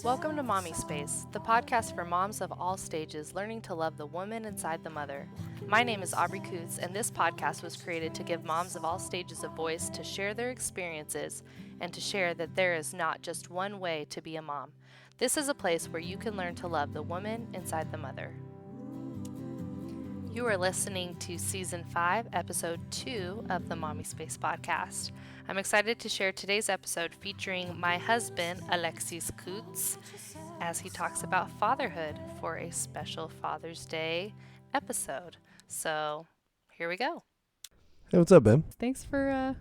Welcome to Mommispace, the podcast for moms of all stages learning to love the woman inside the mother. My name is Aubree Cutz, and this podcast was created to give moms of all stages a voice to share their experiences and to share that there is not just one way to be a mom. This is a place where you can learn to love the woman inside the mother. You are listening to Season 5, Episode 2 of the Mommispace podcast. I'm excited to share today's episode featuring my husband, Alexis Cutz, as he talks about fatherhood for a special Father's Day episode. So, here we go. Hey, what's up, babe? Thanks for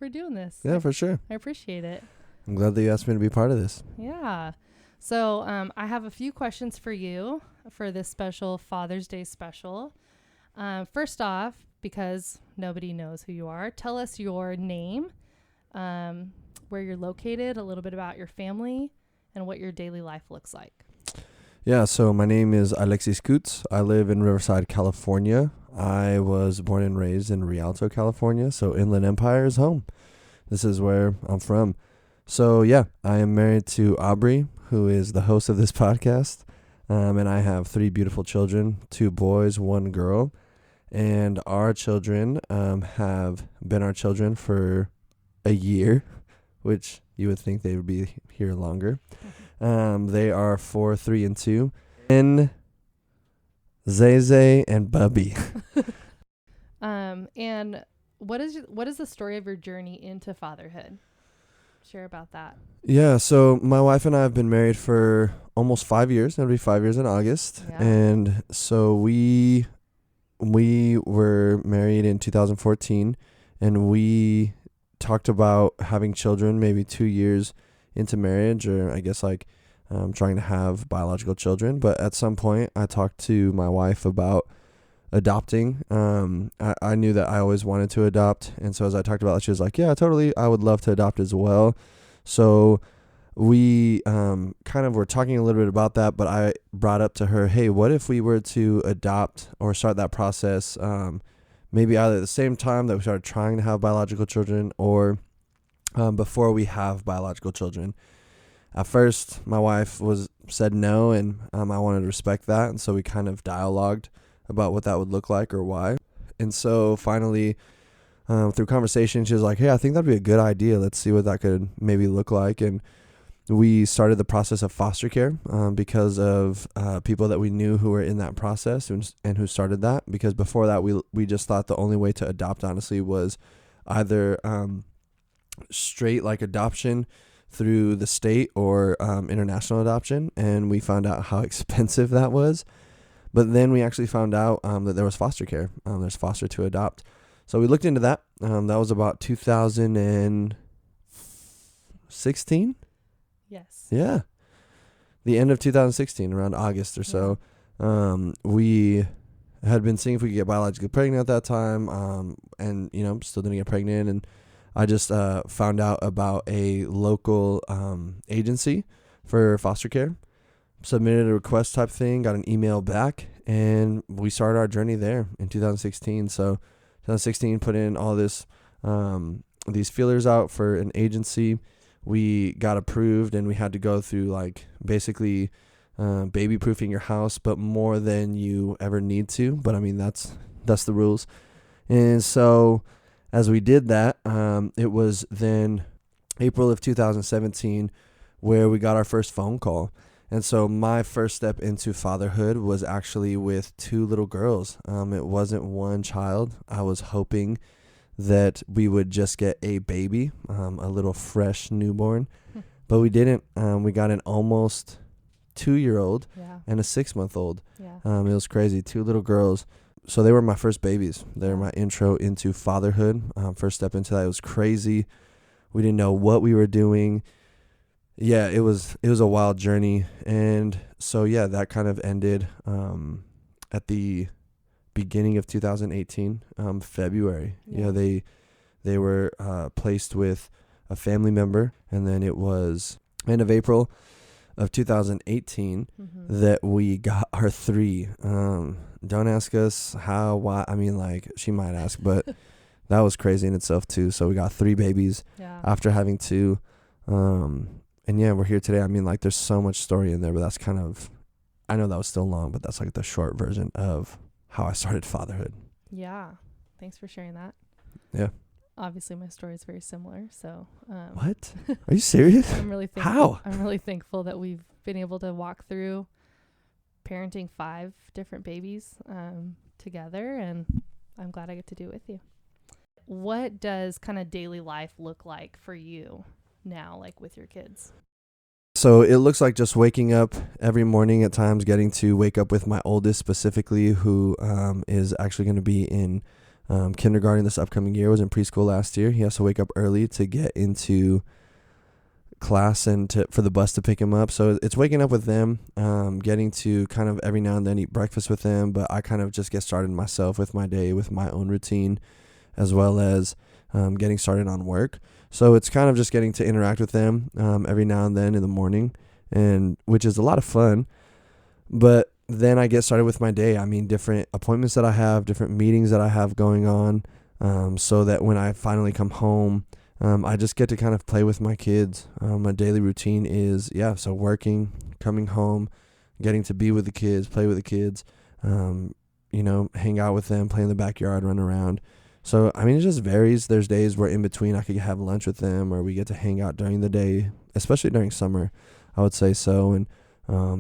doing this. Yeah, for sure. I appreciate it. I'm glad that you asked me to be part of this. Yeah. So I have a few questions for you for this special Father's Day special. First off, because nobody knows who you are, tell us your name, where you're located, a little bit about your family, and what your daily life looks like. Yeah, so my name is Alexis Cutz. I live in Riverside, California. I was born and raised in Rialto, California, so Inland Empire is home. This is where I'm from. So yeah, I am married to Aubree, who is the host of this podcast, and I have 3 beautiful children, 2 boys, 1 girl, and our children have been our children for a year, which you would think they would be here longer. They are 4, 3, and 2, and Zay and Bubby. And what is the story of your journey into fatherhood? Share about that. Yeah, so my wife and I have been married for almost 5 years. It'll be 5 years in August. Yeah. And so we were married in 2014, and we talked about having children maybe 2 years into marriage, or I guess trying to have biological children. But at some point I talked to my wife about adopting. I knew that I always wanted to adopt, and so as I talked about it, she was like, yeah, totally, I would love to adopt as well. So we kind of were talking a little bit about that, but I brought up to her, hey, what if we were to adopt or start that process maybe either at the same time that we started trying to have biological children, or before we have biological children. At first my wife said no, and I wanted to respect that, and so we kind of dialogued about what that would look like or why. And so finally, through conversation, she was like, hey, I think that'd be a good idea. Let's see what that could maybe look like. And we started the process of foster care because of people that we knew who were in that process and who started that. Because before that, we just thought the only way to adopt, honestly, was either straight adoption through the state or international adoption. And we found out how expensive that was. But then we actually found out that there was foster care. There's foster to adopt. So we looked into that. That was about 2016. Yes. Yeah. The end of 2016, around August or so. We had been seeing if we could get biologically pregnant at that time. And, still didn't get pregnant. And I just found out about a local agency for foster care. Submitted a request type thing, got an email back, and we started our journey there in 2016. So 2016, put in all this, these feelers out for an agency. We got approved, and we had to go through basically baby proofing your house, but more than you ever need to. But I mean, that's the rules. And so as we did that, it was then April of 2017 where we got our first phone call. And so my first step into fatherhood was actually with 2 little girls. It wasn't one child. I was hoping that we would just get a baby, a little fresh newborn, but we didn't. We got an almost 2-year-old and a 6-month-old. Yeah. It was crazy. 2 little girls. So they were my first babies. They were my intro into fatherhood. First step into that. It was crazy. We didn't know what we were doing. Yeah, it was a wild journey. And so, yeah, that kind of ended at the beginning of 2018, February. Yeah. They were placed with a family member, and then it was end of April of 2018 that we got our 3. Don't ask us how, why. I mean, she might ask, but that was crazy in itself too. So we got 3 babies after having 2. And yeah, we're here today. I mean, like, there's so much story in there, but that's kind of, I know that was still long, but that's like the short version of how I started fatherhood. Yeah. Thanks for sharing that. Yeah. Obviously, my story is very similar. So, What? Are you serious? I'm really thankful. How? I'm really thankful that we've been able to walk through parenting 5 different babies together, and I'm glad I get to do it with you. What does kind of daily life look like for you now, like with your kids? So it looks like just waking up every morning, at times getting to wake up with my oldest specifically, who is actually going to be in kindergarten this upcoming year, was in preschool last year. He has to wake up early to get into class and for the bus to pick him up. So it's waking up with them, getting to kind of every now and then eat breakfast with them. But I kind of just get started myself with my day, with my own routine, as well as getting started on work. So it's kind of just getting to interact with them every now and then in the morning, and which is a lot of fun. But then I get started with my day. I mean, different appointments that I have, different meetings that I have going on, so that when I finally come home, I just get to kind of play with my kids. My daily routine is, so working, coming home, getting to be with the kids, play with the kids, hang out with them, play in the backyard, run around. So, I mean, it just varies. There's days where in between I could have lunch with them, or we get to hang out during the day, especially during summer, I would say so. And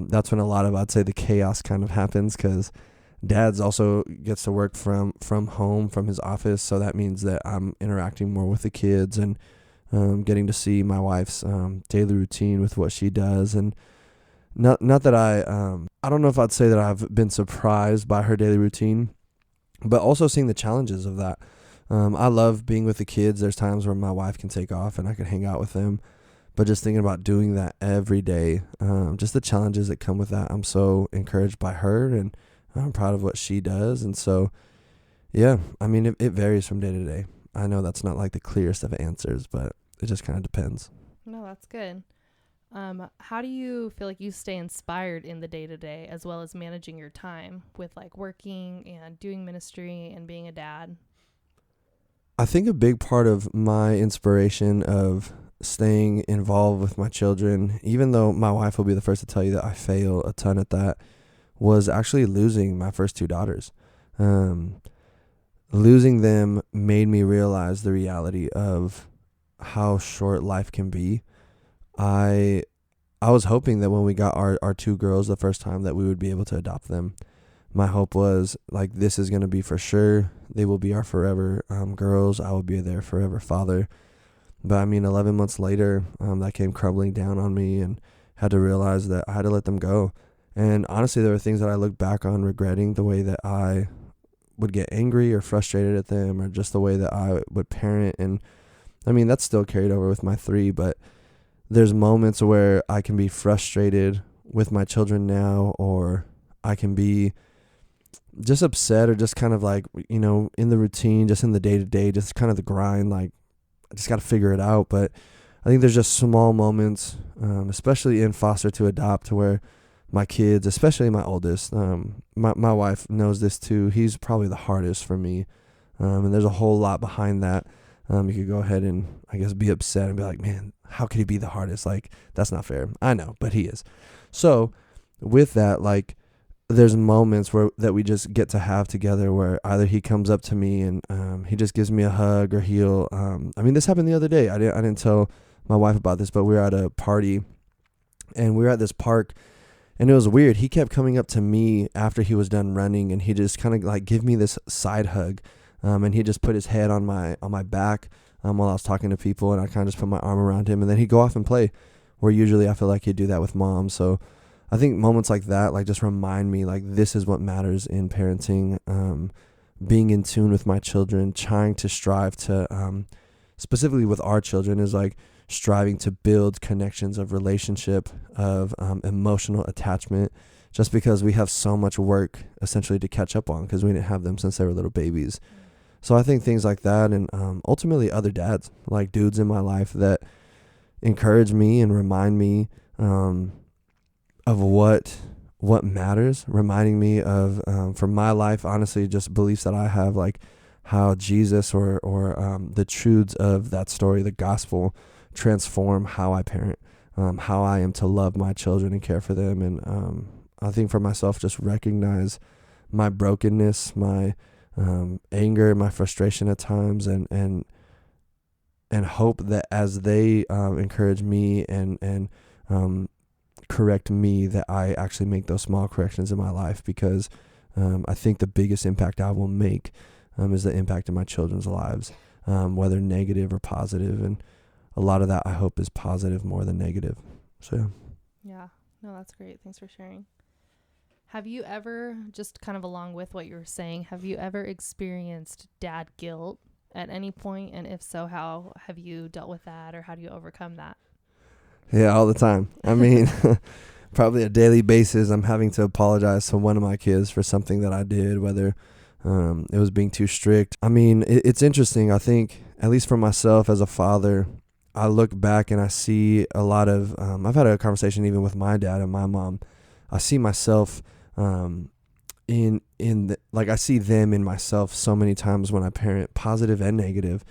that's when a lot of, I'd say, the chaos kind of happens, because Dad's also gets to work from home, from his office. So that means that I'm interacting more with the kids and getting to see my wife's daily routine with what she does. And not that I don't know if I'd say that I've been surprised by her daily routine, but also seeing the challenges of that. I love being with the kids. There's times where my wife can take off and I can hang out with them, but just thinking about doing that every day, just the challenges that come with that. I'm so encouraged by her, and I'm proud of what she does. And so, yeah, I mean, it varies from day to day. I know that's not like the clearest of answers, but it just kind of depends. No, that's good. How do you feel like you stay inspired in the day-to-day, as well as managing your time with like working and doing ministry and being a dad? I think a big part of my inspiration of staying involved with my children, even though my wife will be the first to tell you that I fail a ton at that, was actually losing my first 2 daughters. Losing them made me realize the reality of how short life can be. I was hoping that when we got our 2 girls the first time, that we would be able to adopt them. My hope was, like, this is going to be for sure. They will be our forever girls. I will be their forever father. But I mean, 11 months later, that came crumbling down on me, and had to realize that I had to let them go. And honestly, there were things that I look back on regretting, the way that I would get angry or frustrated at them, or just the way that I would parent. And I mean, that's still carried over with my 3, but there's moments where I can be frustrated with my children now, or I can be just upset, or just kind of like, in the routine, just in the day-to-day, just kind of the grind, like I just got to figure it out. But I think there's just small moments, especially in foster to adopt, where my kids, especially my oldest, my wife knows this too, he's probably the hardest for me. And there's a whole lot behind that. You could go ahead and, I guess, be upset and be like, man, how could he be the hardest? Like, that's not fair. I know, but he is. So with that, like, there's moments that we just get to have together, where either he comes up to me and he just gives me a hug, or he'll, I mean, this happened the other day. I didn't tell my wife about this, but we were at a party, and we were at this park, and it was weird. He kept coming up to me after he was done running, and he just kind of like give me this side hug. And he just put his head on my back while I was talking to people, and I kind of just put my arm around him, and then he'd go off and play, where usually I feel like he'd do that with Mom. So I think moments like that, like, just remind me, like, this is what matters in parenting, being in tune with my children, trying to strive to, specifically with our children, is like striving to build connections of relationship, of emotional attachment, just because we have so much work essentially to catch up on, because we didn't have them since they were little babies. So I think things like that, and ultimately other dads, like dudes in my life that encourage me and remind me of what matters, reminding me of, for my life, honestly, just beliefs that I have, like how Jesus or the truths of that story, the gospel, transform how I parent, how I am to love my children and care for them. And I think for myself, just recognize my brokenness, my anger, my frustration at times, and hope that as they encourage me and correct me, that I actually make those small corrections in my life, because I think the biggest impact I will make is the impact in my children's lives, whether negative or positive. And a lot of that I hope is positive more than negative. So yeah. Yeah. No, that's great. Thanks for sharing. Have you ever, just kind of along with what you were saying, have you ever experienced dad guilt at any point? And if so, how have you dealt with that, or how do you overcome that? Yeah, all the time. I mean, probably a daily basis, I'm having to apologize to one of my kids for something that I did, whether it was being too strict. I mean, it's interesting. I think, at least for myself as a father, I look back and I see a lot of, I've had a conversation even with my dad and my mom. I see myself I see them in myself so many times when I parent, positive and negative.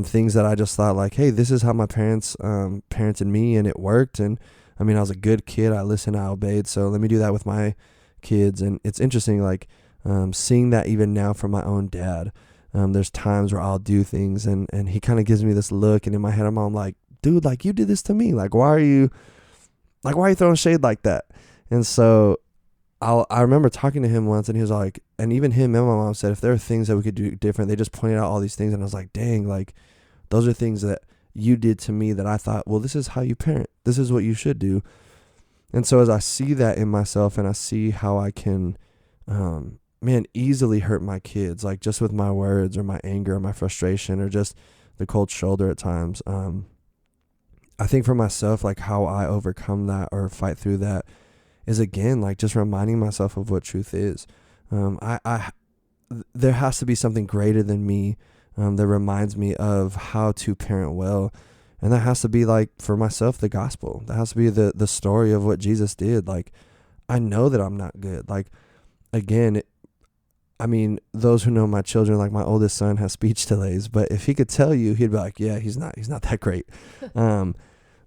Things that I just thought like, hey, this is how my parents parented me, and it worked. And I mean, I was a good kid. I listened, I obeyed. So let me do that with my kids. And it's interesting, like seeing that even now from my own dad. There's times where I'll do things and he kind of gives me this look, and in my head I'm all like, dude, like, you did this to me. Like, why are you throwing shade like that? And so I remember talking to him once, and he was like, and even him and my mom said, if there are things that we could do different, they just pointed out all these things. And I was like, dang, like, those are things that you did to me that I thought, well, this is how you parent. This is what you should do. And so as I see that in myself, and I see how I can, easily hurt my kids, like just with my words or my anger or my frustration or just the cold shoulder at times. I think for myself, like how I overcome that or fight through that is, again, like just reminding myself of what truth is. There has to be something greater than me that reminds me of how to parent well. And that has to be, like, for myself, the gospel. That has to be the story of what Jesus did. Like, I know that I'm not good. Like, again, those who know my children, like my oldest son has speech delays, but if he could tell you, he'd be like, yeah, he's not that great.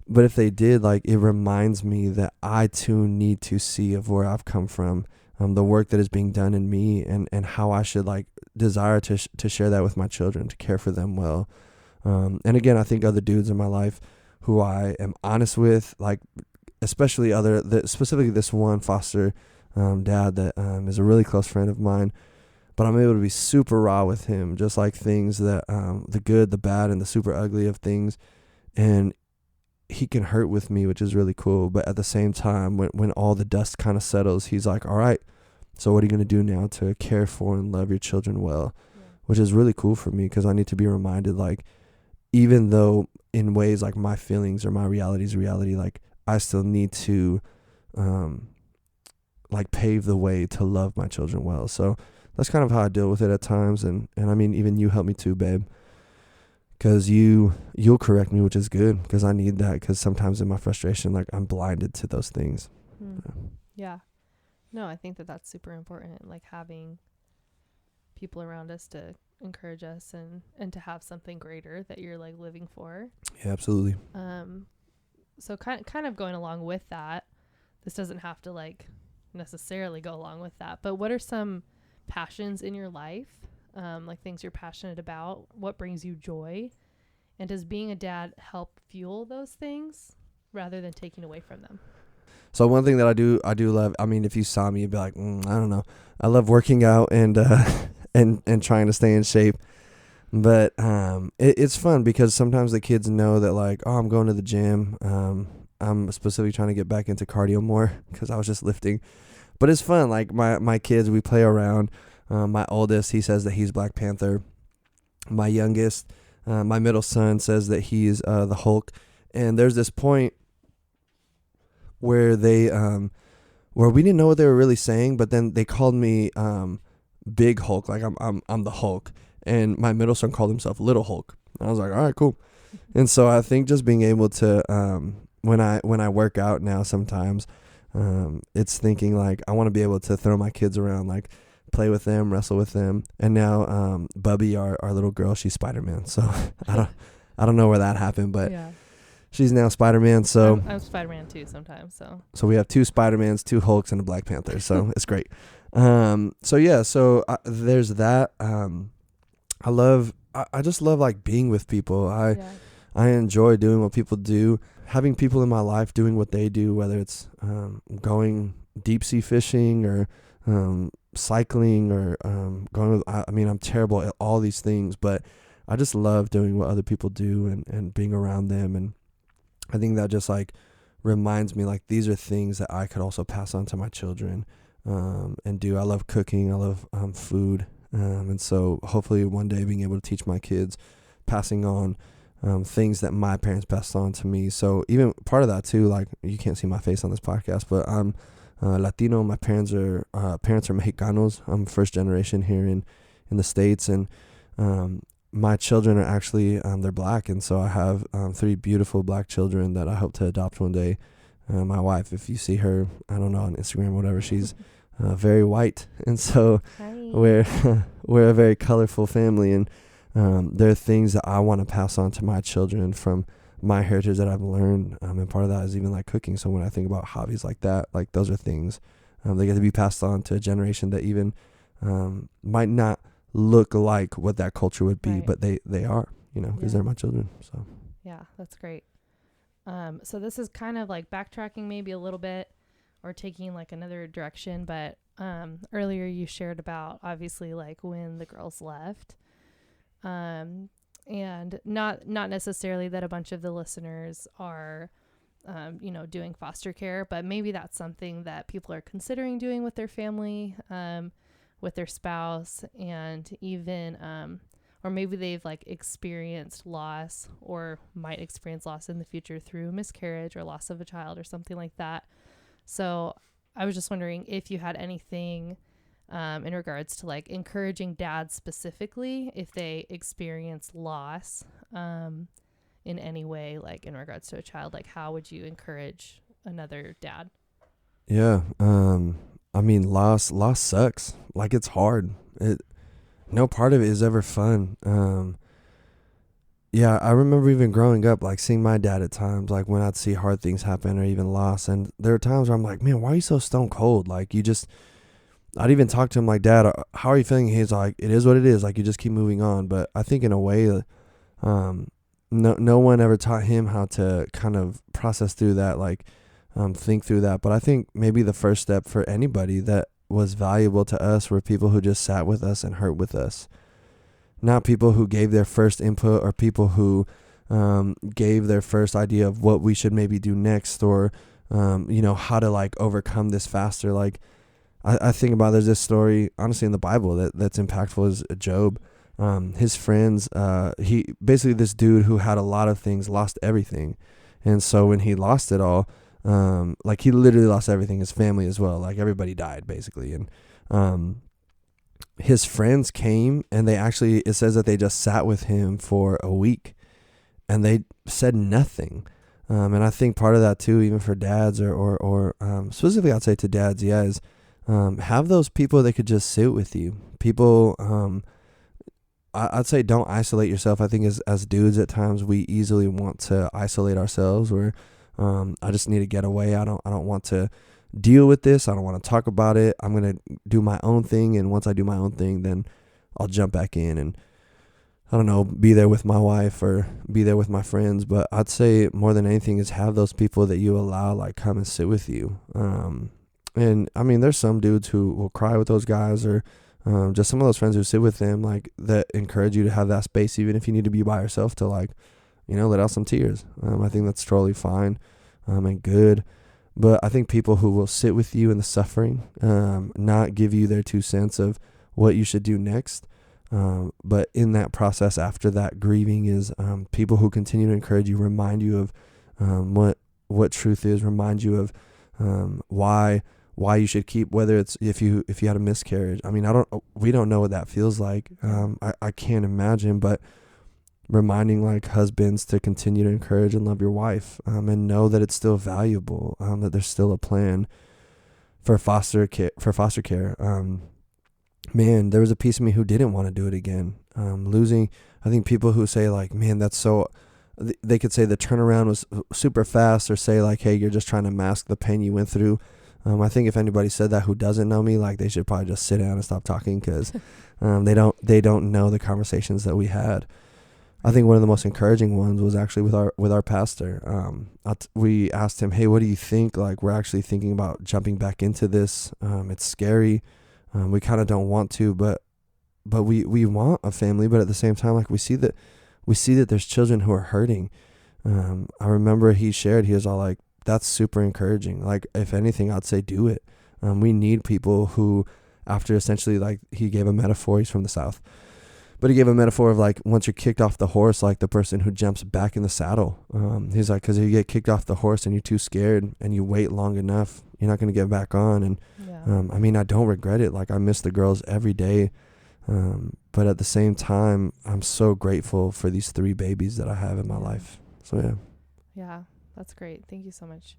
But if they did, like, it reminds me that I too need to see of where I've come from, the work that is being done in me, and how I should, like, desire to share that with my children, to care for them well. And again, I think other dudes in my life who I am honest with, like, especially specifically this one foster dad that is a really close friend of mine, but I'm able to be super raw with him, just like things that the good, the bad, and the super ugly of things. And he can hurt with me, which is really cool. But at the same time, when all the dust kind of settles, he's like, all right, so what are you going to do now to care for and love your children well? Yeah. Which is really cool for me, because I need to be reminded, like, even though in ways like my feelings or my reality is reality, like, I still need to like pave the way to love my children well. So that's kind of how I deal with it at times. And I mean, even you help me too, babe. Because you'll correct me, which is good, because I need that, because sometimes in my frustration, like, I'm blinded to those things. Yeah. No, I think that's super important, like having people around us to encourage us and to have something greater that you're, like, living for. Yeah, absolutely. So kind of going along with that, this doesn't have to, like, necessarily go along with that, but what are some passions in your life? Like things you're passionate about, what brings you joy, and does being a dad help fuel those things rather than taking away from them? So one thing that I do love, I mean, if you saw me, you'd be like, I don't know. I love working out and trying to stay in shape. But it's fun, because sometimes the kids know that, like, oh, I'm going to the gym. I'm specifically trying to get back into cardio more, because I was just lifting. But it's fun. Like, my kids, we play around. My oldest, he says that he's Black Panther. My youngest, my middle son, says that he's the Hulk. And there's this point where they where we didn't know what they were really saying, but then they called me Big Hulk, like I'm the Hulk. And my middle son called himself Little Hulk. I was like, all right, cool. And so I think just being able to when I work out now, sometimes it's thinking, like, I want to be able to throw my kids around, like, play with them, wrestle with them. And now Bubby, our little girl, she's Spider-Man. So I don't know where that happened, but she's now Spider-Man. So I'm Spider-Man too sometimes. So we have 2 Spider-Mans, 2 Hulks, and a Black Panther. So it's great. There's that. I just love like being with people. I enjoy doing what people do, having people in my life doing what they do, whether it's going deep sea fishing or cycling or I'm terrible at all these things, but I just love doing what other people do and being around them. And I think that just like reminds me like these are things that I could also pass on to my children and do. I love cooking. I love food. And so hopefully one day being able to teach my kids, passing on things that my parents passed on to me. So even part of that too, like you can't see my face on this podcast, but I'm Latino. My parents are Mexicanos. I'm first generation here in the States, and my children are actually they're Black, and so I have 3 beautiful Black children that I hope to adopt one day. My wife, if you see her, I don't know, on Instagram or whatever, she's very white, and so we're a very colorful family, and there are things that I want to pass on to my children from my heritage that I've learned, and part of that is even like cooking. So when I think about hobbies like that, like those are things they get to be passed on to a generation that even might not look like what that culture would be, but they are, because they're my children. So yeah, that's great. So this is kind of like backtracking maybe a little bit or taking like another direction, but earlier you shared about obviously like when the girls left, and not necessarily that a bunch of the listeners are doing foster care, but maybe that's something that people are considering doing with their family, with their spouse, and even or maybe they've like experienced loss or might experience loss in the future through miscarriage or loss of a child or something like that. So I was just wondering if you had anything in regards to like encouraging dads specifically if they experience loss in any way, like in regards to a child, like how would you encourage another dad? Yeah. Loss sucks. Like it's hard. No part of it is ever fun. I remember even growing up, like seeing my dad at times, like when I'd see hard things happen or even loss. And there are times where I'm like, man, why are you so stone cold? Like I'd even talk to him like, Dad, how are you feeling? He's like, it is what it is. Like you just keep moving on. But I think in a way, no one ever taught him how to kind of process through that, like think through that. But I think maybe the first step for anybody that was valuable to us were people who just sat with us and hurt with us. Not people who gave their first input or people who gave their first idea of what we should maybe do next or, how to like overcome this faster. Like I think about, there's this story, honestly, in the Bible that's impactful is Job. His friends, this dude who had a lot of things, lost everything. And so when he lost it all, he literally lost everything, his family as well. Like everybody died basically. And, his friends came and it says that they just sat with him for a week and they said nothing. And I think part of that too, even for dads or specifically I'd say to dads, is have those people that could just sit with you. People, I'd say don't isolate yourself. I think as dudes at times we easily want to isolate ourselves or I just need to get away. I don't want to deal with this. I don't want to talk about it. I'm going to do my own thing. And once I do my own thing, then I'll jump back in and I don't know, be there with my wife or be there with my friends. But I'd say more than anything is have those people that you allow, like come and sit with you. And I mean, there's some dudes who will cry with those guys or just some of those friends who sit with them, like that encourage you to have that space, even if you need to be by yourself to like, let out some tears. I think that's totally fine and good. But I think people who will sit with you in the suffering, not give you their 2 cents of what you should do next. But in that process, after that grieving is people who continue to encourage you, remind you of what truth is, remind you of why you should keep, whether it's if you had a miscarriage. I mean, we don't know what that feels like. I can't imagine, but reminding like husbands to continue to encourage and love your wife and know that it's still valuable, that there's still a plan for foster care. Man, there was a piece of me who didn't want to do it again. Losing, I think people who say like, man, that's so they could say the turnaround was super fast, or say like, hey, you're just trying to mask the pain you went through. I think if anybody said that who doesn't know me, like, they should probably just sit down and stop talking, because they don't know the conversations that we had. I think one of the most encouraging ones was actually with our pastor. We asked him, hey, what do you think? Like, we're actually thinking about jumping back into this. It's scary. We kind of don't want to, but we want a family. But at the same time, like, we see that there's children who are hurting. I remember he was all like, that's super encouraging. Like, if anything, I'd say do it. We need people who, after essentially, like, he gave a metaphor, he's from the South, but he gave a metaphor of, like, once you're kicked off the horse, like the person who jumps back in the saddle. He's like, because if you get kicked off the horse and you're too scared and you wait long enough, you're not going to get back on. And I mean, I don't regret it. Like, I miss the girls every day. But at the same time, I'm so grateful for these 3 babies that I have in my life. So, yeah. Yeah, that's great. Thank you so much.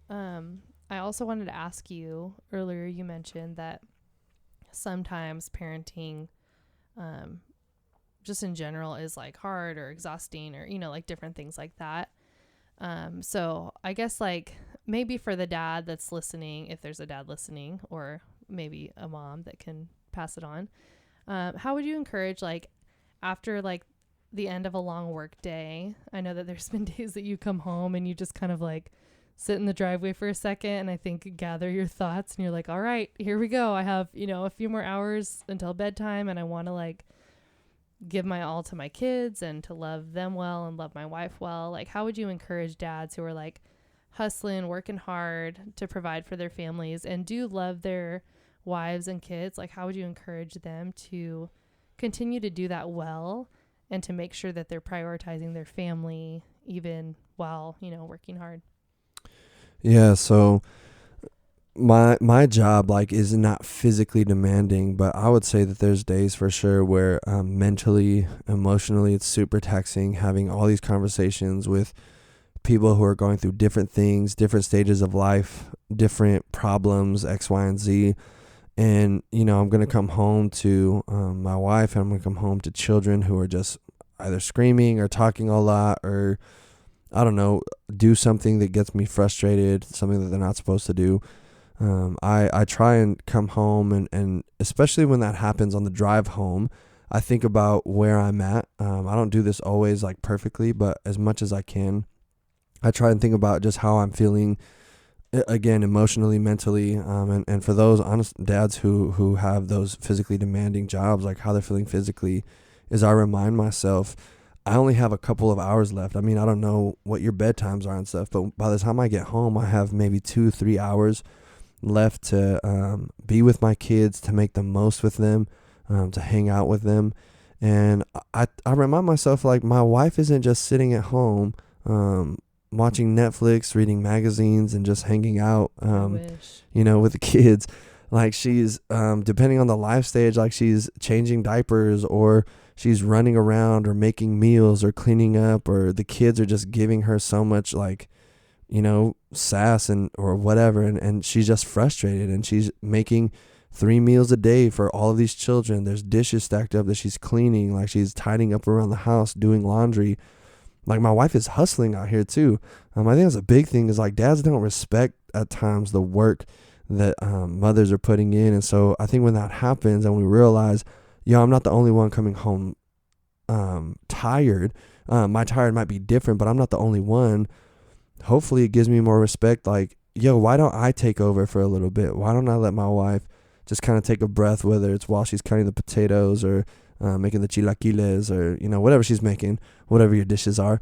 I also wanted to ask you, earlier you mentioned that sometimes parenting, just in general, is like hard or exhausting, or, like different things like that. So I guess, like, maybe for the dad that's listening, if there's a dad listening, or maybe a mom that can pass it on, how would you encourage, like, after, like, the end of a long work day? I know that there's been days that you come home and you just kind of, like, sit in the driveway for a second and I think gather your thoughts, and you're like, all right, here we go. I have, a few more hours until bedtime, and I want to, like, give my all to my kids and to love them well and love my wife well. Like, how would you encourage dads who are, like, hustling, working hard to provide for their families and do love their wives and kids? Like, how would you encourage them to continue to do that well and to make sure that they're prioritizing their family even while, working hard? Yeah, so my job, like, is not physically demanding, but I would say that there's days for sure where mentally, emotionally, it's super taxing, having all these conversations with people who are going through different things, different stages of life, different problems, X, Y, and Z. And, I'm going to come home to my wife, and I'm going to come home to children who are just either screaming or talking a lot, or, I don't know, do something that gets me frustrated, something that they're not supposed to do. I try and come home, and especially when that happens on the drive home, I think about where I'm at. I don't do this always, like, perfectly, but as much as I can, I try and think about just how I'm feeling, again, emotionally, mentally, and for those honest dads who have those physically demanding jobs, like, how they're feeling physically, is I remind myself, I only have a couple of hours left. I mean, I don't know what your bedtimes are and stuff, but by the time I get home, I have maybe 2-3 hours left to be with my kids, to make the most with them, to hang out with them. And I remind myself, like, my wife isn't just sitting at home watching Netflix, reading magazines, and just hanging out, with the kids. Like, she's, depending on the life stage, like, she's changing diapers, or she's running around, or making meals, or cleaning up, or the kids are just giving her so much, like, sass or whatever. And she's just frustrated, and she's making 3 meals a day for all of these children. There's dishes stacked up that she's cleaning, like, she's tidying up around the house, doing laundry. Like, my wife is hustling out here too. I think that's a big thing, is, like, dads don't respect at times the work that mothers are putting in. And so I think when that happens, and we realize, I'm not the only one coming home tired. My tired might be different, but I'm not the only one. Hopefully it gives me more respect. Like, why don't I take over for a little bit? Why don't I let my wife just kind of take a breath, whether it's while she's cutting the potatoes, or making the chilaquiles, or, whatever she's making, whatever your dishes are.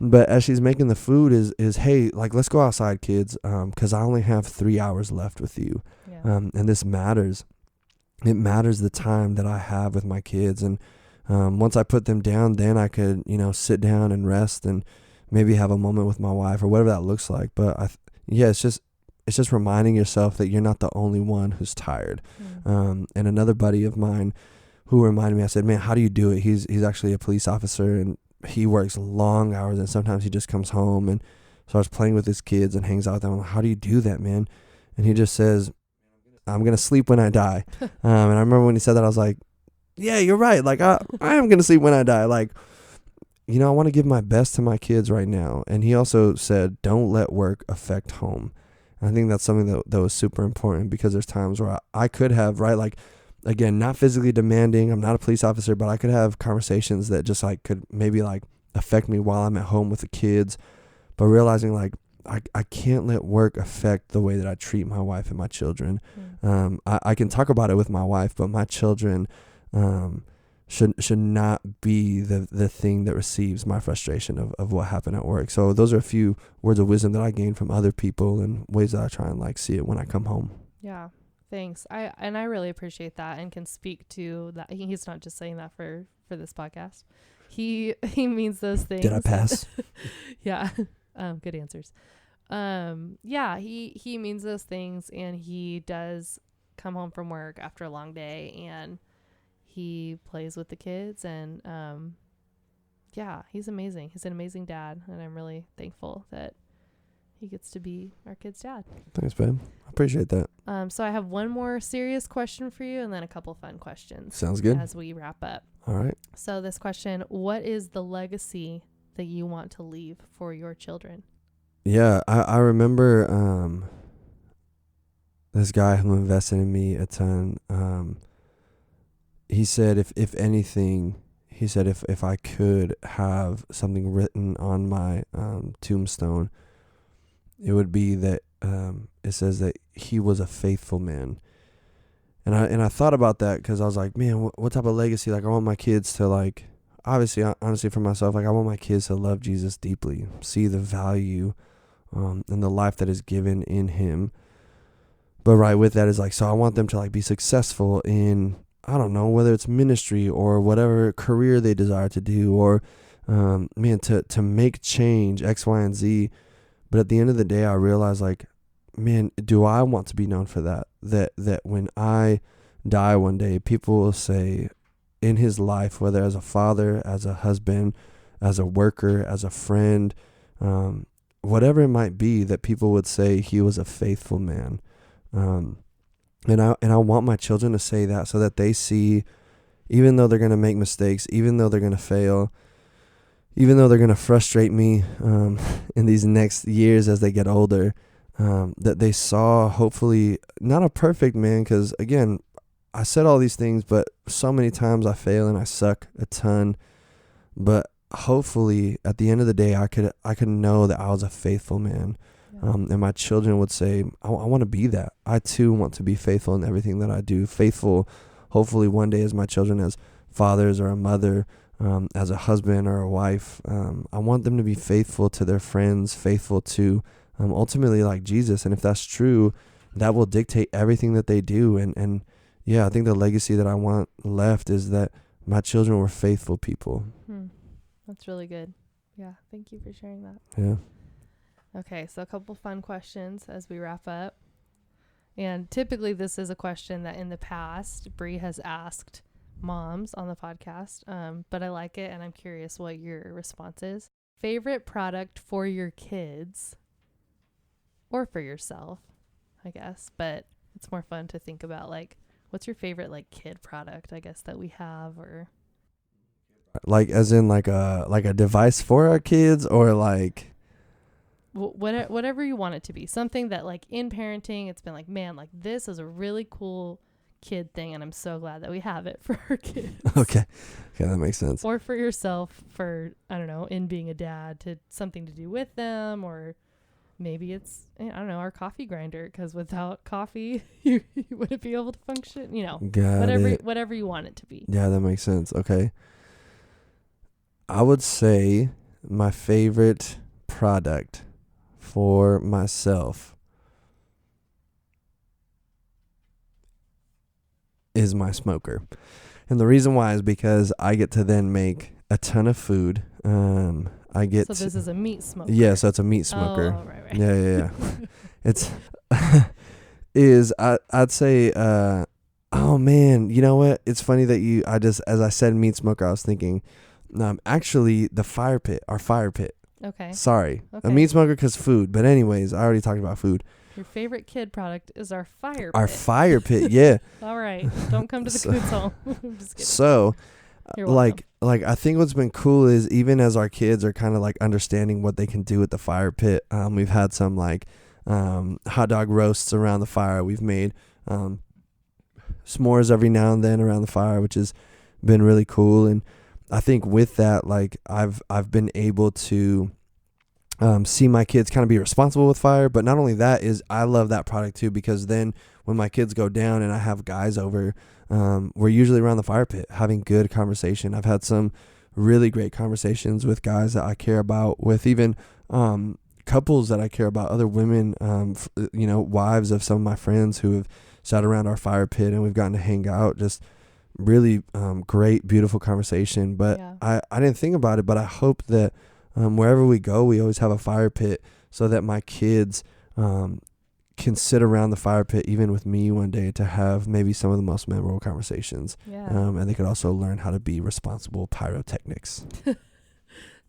But as she's making the food, is hey, like, let's go outside, kids, because I only have 3 hours left with you. Yeah. And this matters. It matters, the time that I have with my kids. And once I put them down, then I could, sit down and rest, and maybe have a moment with my wife, or whatever that looks like. But it's just reminding yourself that you're not the only one who's tired. And another buddy of mine who reminded me, I said, man, how do you do it? He's actually a police officer, and he works long hours, and sometimes he just comes home and starts playing with his kids and hangs out with them. I'm like, how do you do that, man? And he just says, I'm going to sleep when I die. And I remember when he said that, I was like, yeah, you're right. Like, I am going to sleep when I die. Like, I want to give my best to my kids right now. And he also said, don't let work affect home. And I think that's something that was super important, because there's times where I could have, right, like, again, not physically demanding. I'm not a police officer, but I could have conversations that just like could maybe like affect me while I'm at home with the kids. But realizing like I can't let work affect the way that I treat my wife and my children. I can talk about it with my wife, but my children should not be the thing that receives my frustration of what happened at work. So those are a few words of wisdom that I gained from other people and ways that I try and like see it when I come home. Yeah. Thanks. I really appreciate that and can speak to that. He's not just saying that for this podcast. He means those things. Did I pass? Yeah. Good answers. Yeah, he means those things, and he does come home from work after a long day, and he plays with the kids, and yeah, he's amazing. He's an amazing dad, and I'm really thankful that he gets to be our kid's dad. Thanks, babe. I appreciate that. So I have one more serious question for you, and then a couple fun questions. Sounds good. As we wrap up. All right. So this question, what is the legacy that you want to leave for your children? Yeah, I remember this guy who invested in me a ton. He said if anything, he said if I could have something written on my tombstone, it would be that it says that he was a faithful man. And I thought about that, because I was like, man, what type of legacy? Like, I want my kids to, like, obviously, honestly, for myself, like, I want my kids to love Jesus deeply, see the value and the life that is given in him. But right with that is like, so I want them to like be successful in, I don't know, whether it's ministry or whatever career they desire to do, or man, to make change, X, Y, and Z. But at the end of the day, I realized, like, man, do I want to be known for that? That when I die one day, people will say in his life, whether as a father, as a husband, as a worker, as a friend, whatever it might be, that people would say he was a faithful man. And I want my children to say that, so that they see, even though they're going to make mistakes, even though they're going to fail, even though they're going to frustrate me in these next years as they get older, that they saw, hopefully, not a perfect man, because, again, I said all these things, but so many times I fail and I suck a ton. But hopefully, at the end of the day, I could know that I was a faithful man. Yeah. And my children would say, I want to be that. I, too, want to be faithful in everything that I do. Faithful, hopefully, one day as my children, as fathers or a mother, as a husband or a wife. I want them to be faithful to their friends, faithful to ultimately like Jesus. And if that's true, that will dictate everything that they do. And yeah, I think the legacy that I want left is that my children were faithful people. That's really good. Yeah, thank you for sharing that. Yeah. Okay, so a couple fun questions as we wrap up. And typically this is a question that in the past Bree has asked moms on the podcast, but I like it, and I'm curious what your response is. Favorite product for your kids, or for yourself, I guess, but it's more fun to think about, like, what's your favorite like kid product, I guess, that we have, or like as in like a device for our kids, or like whatever you want it to be, something that like in parenting it's been like, man, like this is a really cool kid thing, and I'm so glad that we have it for our kids. Okay, that makes sense. Or for yourself, for, I don't know, in being a dad, to something to do with them, or maybe it's, I don't know, our coffee grinder, because without coffee you wouldn't be able to function, whatever you want it to be. Yeah, that makes sense. Okay, I would say my favorite product for myself is my smoker. And the reason why is because I get to then make a ton of food. So this is a meat smoker. Yeah, so it's a meat smoker. Oh, right. Yeah. It's I'd say oh man, you know what? It's funny that as I said meat smoker, I was thinking actually our fire pit. Okay. Sorry. Okay. A meat smoker because food. But anyways, I already talked about food. Your favorite kid product is our fire pit. Our fire pit, yeah. All right. Don't come to the Cutz home. I'm just kidding. So, You're welcome. Like I think what's been cool is even as our kids are kind of like understanding what they can do at the fire pit, we've had some like hot dog roasts around the fire. We've made s'mores every now and then around the fire, which has been really cool. And I think with that, like I've been able to see my kids kind of be responsible with fire. But not only that is I love that product too, because then when my kids go down and I have guys over, we're usually around the fire pit having good conversation. I've had some really great conversations with guys that I care about, with even couples that I care about, other women, wives of some of my friends who have sat around our fire pit and we've gotten to hang out. Just really great, beautiful conversation. But I didn't think about it, but I hope that wherever we go, we always have a fire pit so that my kids can sit around the fire pit even with me one day to have maybe some of the most memorable conversations. And they could also learn how to be responsible pyrotechnics.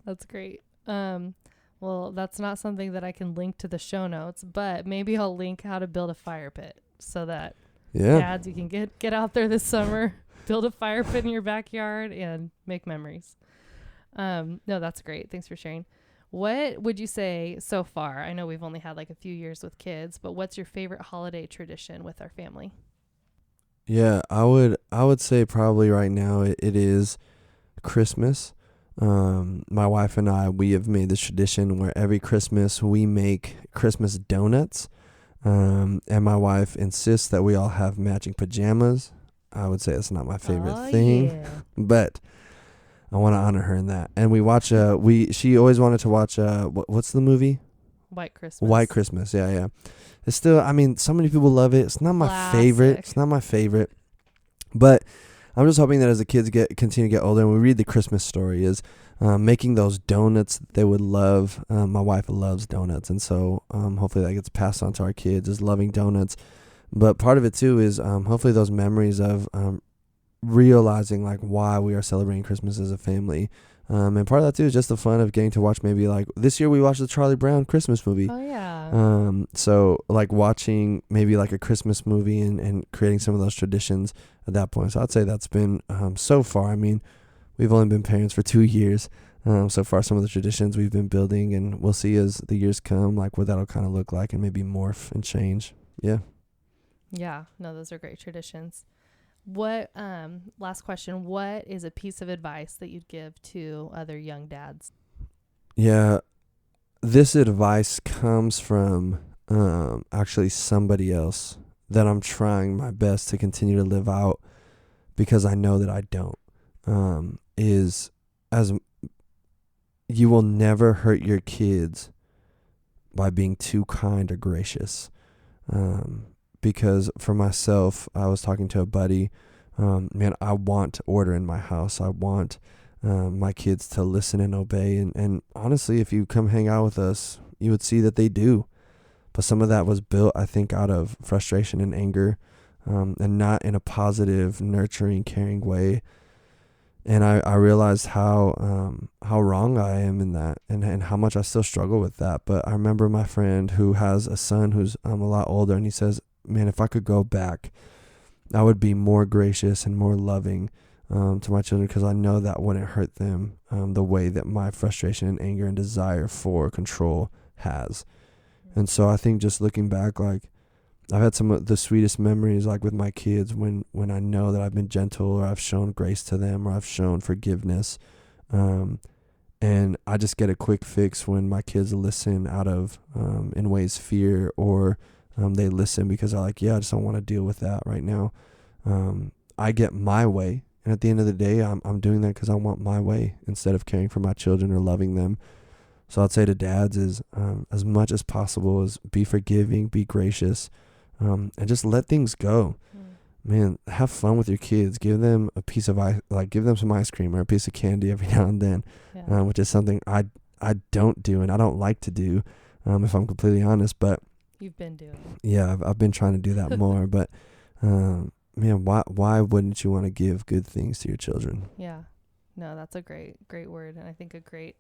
That's great. Well, that's not something that I can link to the show notes, but maybe I'll link how to build a fire pit so that dads, you can get out there this summer, build a fire pit in your backyard and make memories. No, that's great. Thanks for sharing. What would you say so far? I know we've only had like a few years with kids, but what's your favorite holiday tradition with our family? Yeah, I would say probably right now it is Christmas. My wife and I, we have made this tradition where every Christmas we make Christmas donuts. And my wife insists that we all have matching pajamas. I would say it's not my favorite thing, but I want to honor her in that. And we watch, she always wanted to watch, what's the movie? White Christmas. White Christmas. Yeah. It's still, I mean, so many people love it. It's not my favorite. It's not my favorite, but I'm just hoping that as the kids continue to get older and we read the Christmas story is, making those donuts that they would love. My wife loves donuts. And so, hopefully that gets passed on to our kids, is loving donuts. But part of it too is, hopefully those memories of, realizing like why we are celebrating Christmas as a family. And part of that too is just the fun of getting to watch, maybe like this year we watched the Charlie Brown Christmas movie. Oh yeah. So like watching maybe like a Christmas movie and creating some of those traditions at that point. So I'd say that's been, so far, I mean, we've only been parents for 2 years. So far some of the traditions we've been building, and we'll see as the years come, like what that'll kind of look like and maybe morph and change. Yeah. Yeah. No, those are great traditions. What, last question, what is a piece of advice that you'd give to other young dads? Yeah, this advice comes from actually somebody else that I'm trying my best to continue to live out, because I know that I don't, is as you will never hurt your kids by being too kind or gracious. Because for myself, I was talking to a buddy, man, I want order in my house. I want my kids to listen and obey. And honestly, if you come hang out with us, you would see that they do. But some of that was built, I think, out of frustration and anger, and not in a positive, nurturing, caring way. And I realized how wrong I am in that, and how much I still struggle with that. But I remember my friend who has a son who's a lot older, and he says, man, if I could go back, I would be more gracious and more loving to my children, because I know that wouldn't hurt them the way that my frustration and anger and desire for control has. And so I think just looking back, like I've had some of the sweetest memories, like with my kids, when I know that I've been gentle, or I've shown grace to them, or I've shown forgiveness. And I just get a quick fix when my kids listen out of, in ways, fear, or they listen because they're like, yeah, I just don't want to deal with that right now. I get my way. And at the end of the day, I'm doing that because I want my way, instead of caring for my children or loving them. So I'd say to dads is, as much as possible, is be forgiving, be gracious, and just let things go. Man, have fun with your kids. Give them a piece of give them some ice cream or a piece of candy every now and then, which is something I don't do, and I don't like to do, if I'm completely honest. But you've been doing. Yeah, I've been trying to do that more. But man, why wouldn't you want to give good things to your children? Yeah, no, that's a great word, and I think a great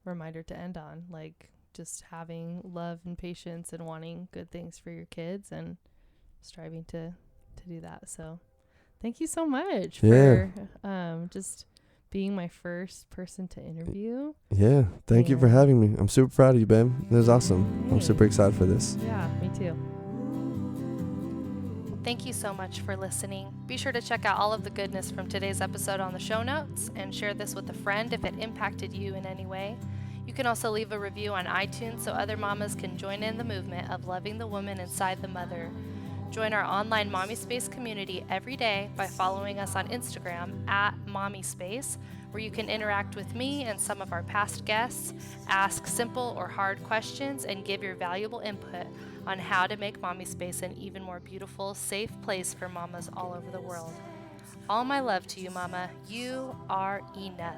reminder to end on, like just having love and patience and wanting good things for your kids and striving to do that. So Thank you so much Yeah. for just being my first person to interview. Yeah. Thank you for And- having me. I'm super proud of you, babe. That was awesome. I'm super Thanks. excited for this. Yeah, me too. Thank you so much for listening. Be sure to check out all of the goodness from today's episode on the show notes and share this with a friend if it impacted you in any way. You can also leave a review on iTunes so other mamas can join in the movement of loving the woman inside the mother. Join our online Mommispace community every day by following us on Instagram at Mommispace, where you can interact with me and some of our past guests, ask simple or hard questions, and give your valuable input on how to make Mommispace an even more beautiful, safe place for mamas all over the world. All my love to you, mama. You are enough.